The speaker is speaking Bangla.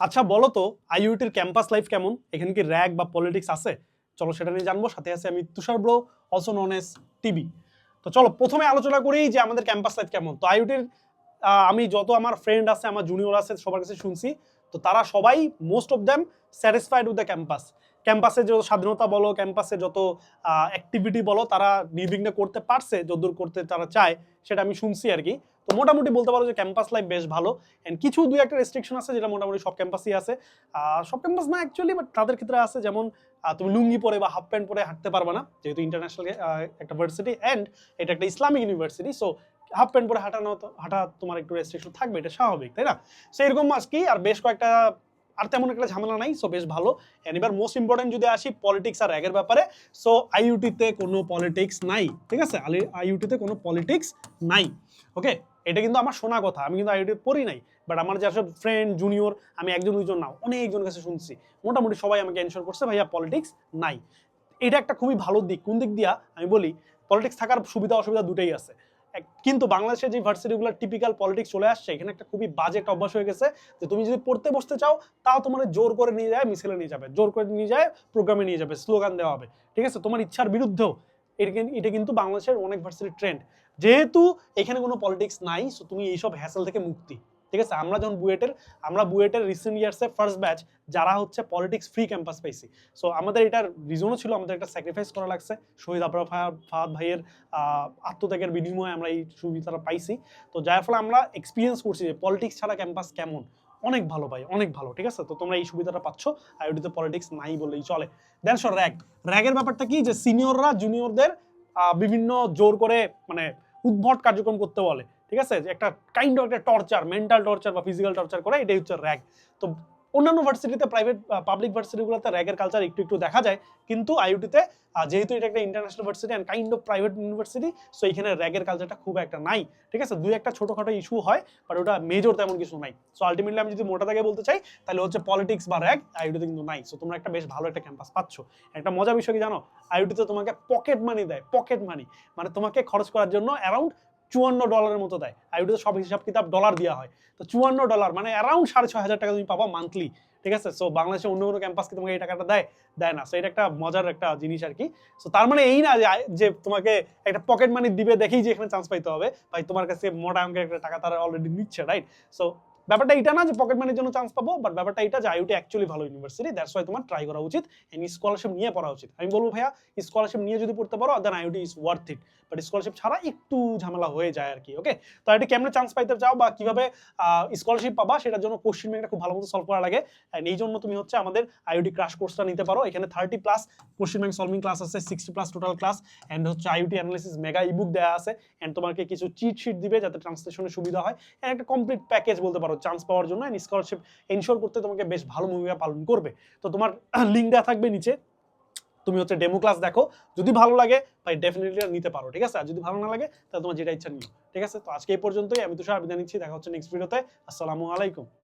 আচ্ছা বলো তো, আইইউটির ক্যাম্পাস লাইফ কেমন? এখানে কি র‍্যাগ বা পলিটিক্স আছে? চলো সেটা নিয়ে জানবো। সাথে আছে আমি Tushar bro, also known as TB. তো চলো প্রথমে আলোচনা করি যে আমাদের ক্যাম্পাস লাইফ কেমন। তো আইইউটির আমি যত আমার ফ্রেন্ড আছে, আমার জুনিয়র আছে, সবার কাছে শুনছি, তো তারা সবাই most of them satisfied with the campus. ক্যাম্পাসে যত স্বাধীনতা বলো, ক্যাম্পাসে যত অ্যাক্টিভিটি বলো, তারা নির্বিঘ্নে করতে পারছে, যতদূর করতে তারা চায় সেটা আমি শুনছি আর কি। তো মোটামুটি বলতে পারো যে ক্যাম্পাস লাইফ বেশ ভালো। এন্ড কিছু দুই একটা রেস্ট্রিকশন আছে যেটা মোটামুটি সব ক্যাম্পাসই আছে। সব ক্যাম্পাস না অ্যাকচুয়ালি, বাট তাদের ক্ষেত্রে আছে। যেমন তুমি লুঙ্গি পরে বা হাফ প্যান্ট পরে হাঁটতে পারবে না, যেহেতু ইন্টারন্যাশনাল একটা ভার্সিটি অ্যান্ড এটা একটা Islamic university. So half pant পরে হাঁটা তোমার একটু রেস্ট্রিকশন থাকবে, এটা স্বাভাবিক, তাই না? সো এরকম আজ কি আর বেশ কয়েকটা, আর তেমন একটা ঝামেলা নাই। সো বেশ ভালো। এবার মোস্ট ইম্পর্টেন্ট যদি আসি পলিটিক্স আর র্যাগের ব্যাপারে, সো আইইউটিতে কোনো পলিটিক্স নাই, ঠিক আছে? আইইউটিতে কোনো পলিটিক্স নাই, ওকে? এটা কিন্তু আমার শোনা কথা, আমি কিন্তু আইইউটি পড়ি নাই। বাট আমার যেসব ফ্রেন্ড জুনিয়র, আমি একজন দুইজন না অনেকজনের কাছে শুনছি, মোটামুটি সবাই আমাকে এনশোর করছে ভাইয়া পলিটিক্স নাই। এটা একটা খুবই ভালো দিক। কোন দিক দিয়া আমি বলি, পলিটিক্স থাকার সুবিধা অসুবিধা দুটোই আছে। কিন্তু বাংলাদেশের যে ভার্সিটিগুলো টিপিক্যাল পলিটিক্স চলে আসছে, এখানে একটা খুবই বাজে একটা অভ্যাস হয়ে গেছে যে তুমি যদি পড়তে বসতে চাও, তাও তোমার জোর করে নিয়ে যায় মিছিলে নিয়ে যাবে, জোর করে নিয়ে যায় প্রোগ্রামে নিয়ে যাবে, স্লোগান দেওয়া হবে, ঠিক আছে? তোমার ইচ্ছার বিরুদ্ধেও। এটা কিন্তু বাংলাদেশের অনেক ভার্সিটির ট্রেন্ড। যেহেতু এখানে কোনো পলিটিক্স নাই, সো তুমি এইসব হ্যাসেল থেকে মুক্তি, ঠিক আছে? আমরা বুয়েটের রিসেন্ট ইয়ার্সে ফার্স্ট ব্যাচ যারা হচ্ছে পলিটিক্স ফ্রি ক্যাম্পাস পাইছি। সো আমাদের এটার রিজনও ছিল, আমাদের একটা স্যাক্রিফাইস করা লাগছে। শহীদ আবরার ফাহাদ ভাইয়ের আত্মত্যাগের বিনিময়ে আমরা এই সুবিধাটা পাইছি। তো যার ফলে আমরা এক্সপিরিয়েন্স করছি যে পলিটিক্স ছাড়া ক্যাম্পাস কেমন। অনেক ভালো ভাই, অনেক ভালো, ঠিক আছে? তো তোমরা এই সুবিধাটা পাচ্ছ, আইইউটিতে পলিটিক্স নাই বললেই চলে। দেন র্যাগের ব্যাপারটা কি, যে সিনিয়ররা জুনিয়রদের বিভিন্ন জোর করে মানে উদ্ভট কার্যক্রম করতে বলে, ঠিক আছে? একটা কাইন্ড অফ একটা টর্চার, মেন্টাল টর্চার বা ফিজিক্যাল টর্চার করে, এটাই হচ্ছে র্যাগ। তো অন্যান্য ভার্সিটিতে, প্রাইভেট পাবলিক ভার্সিটিগুলোতে র্যাগের কালচার একটু একটু দেখা যায়, কিন্তু আইইউটিতে যেহেতু এটা একটা international varsity and kind of private university, so এখানে র্যাগের কালচারটা খুব একটা নাই, ঠিক আছে? দুই একটা ছোটখাটো ইস্যু হয়, বাট ওটা মেজর তেমন কিছু নাই। সো আলটিমেটলি আমি যদি মোটা দাগে বলতে চাই, তাহলে হচ্ছে পলিটিক্স বা র্যাগ আইইউটিতে কিন্তু নাই। সো তোমরা একটা বেশ ভালো একটা ক্যাম্পাস পাচ্ছ। একটা মজার বিষয় কি জানো, আইইউটিতে তোমাকে পকেট মানি দেয়, পকেট মানি, মানে তোমাকে খরচ করার জন্য অ্যারাউন্ড $54 মতো দেয়। আইইউটিতে সব হিসাব কিতাব ডলার দেওয়া হয়। তো $54 মানে অ্যারাউন্ড 6,500 টাকা তুমি পাবা মান্থলি, ঠিক আছে? সো বাংলাদেশে অন্য কোনো ক্যাম্পাস কি তোমাকে এই টাকাটা দেয়? দেয় না। সো এটা একটা মজার একটা জিনিস আর কি। সো তার মানে এই না যে তোমাকে একটা পকেট মানি দিবে দেখেই যে এখানে চান্স পাইতে হবে। ভাই তোমার কাছে মোটা অঙ্কের একটা টাকা তারা অলরেডি নিচ্ছে, রাইট? সো ব্যাপারটা এটা না যে পকেট মানির জন্য চান্স পাবো, বাট ব্যাপারটা এটা যে আইইউটি অ্যাকচুয়ালি ভালো ইউনিভার্সিটি, দ্যাটস ওয়াই তোমার ট্রাই করা উচিত। এন্ড স্কলারশিপ নিয়ে পড়া উচিত। আমি বলবো ভাইয়া, স্কলারশিপ নিয়ে যদি পড়তে পারো, then IUT is worth it. But scholarship ছাড়া একটু ঝামেলা হয়ে যায় আর কি, ওকে? তো আইইউটি কেমনে চান্স পাইতে চাও বা কিভাবে স্কলারশিপ পাবা, সেটার জন্য কোশ্চেন ব্যাংকটা খুব ভালো মতো সলভ করা লাগে। এই জন্য তুমি হচ্ছে আমাদের আইইউটি ক্রাশ কোর্সটা নিতে পারো। এখানে 30+ কোশ্চেন ব্যাংক সলভিং ক্লাস আছে, 60+ টোটাল ক্লাস, এন্ড হচ্ছে আইইউটি অ্যানালিসিস মেগা ইবুক দেওয়া আছে, এন্ড তোমাকে কিছু চিট শিট দিবে যাতে ট্রান্সলেশনের সুবিধা হয়। এন্ড একটা কমপ্লিট প্যাকেজ বলতে পারো চান্স পাওয়ার জন্য, এন্ড স্কলারশিপ এনশোর করতে তোমাকে বেশ ভালো ভূমিকা পালন করবে। তো তোমার লিঙ্ক দেওয়া থাকবে নিচে, তুমি হচ্ছে ডেমো ক্লাস দেখো, যদি ভালো লাগে ভাই ডেফিনেটলি নিতে পারো, ঠিক আছে? আর যদি ভালো না লাগে তাহলে তোমার যেটা ইচ্ছা নিও, ঠিক আছে? তো আজকে এই পর্যন্তই। আমি তুষার বিদায় নিচ্ছি, দেখা হচ্ছে নেক্সট ভিডিওতে। আসসালামু আলাইকুম।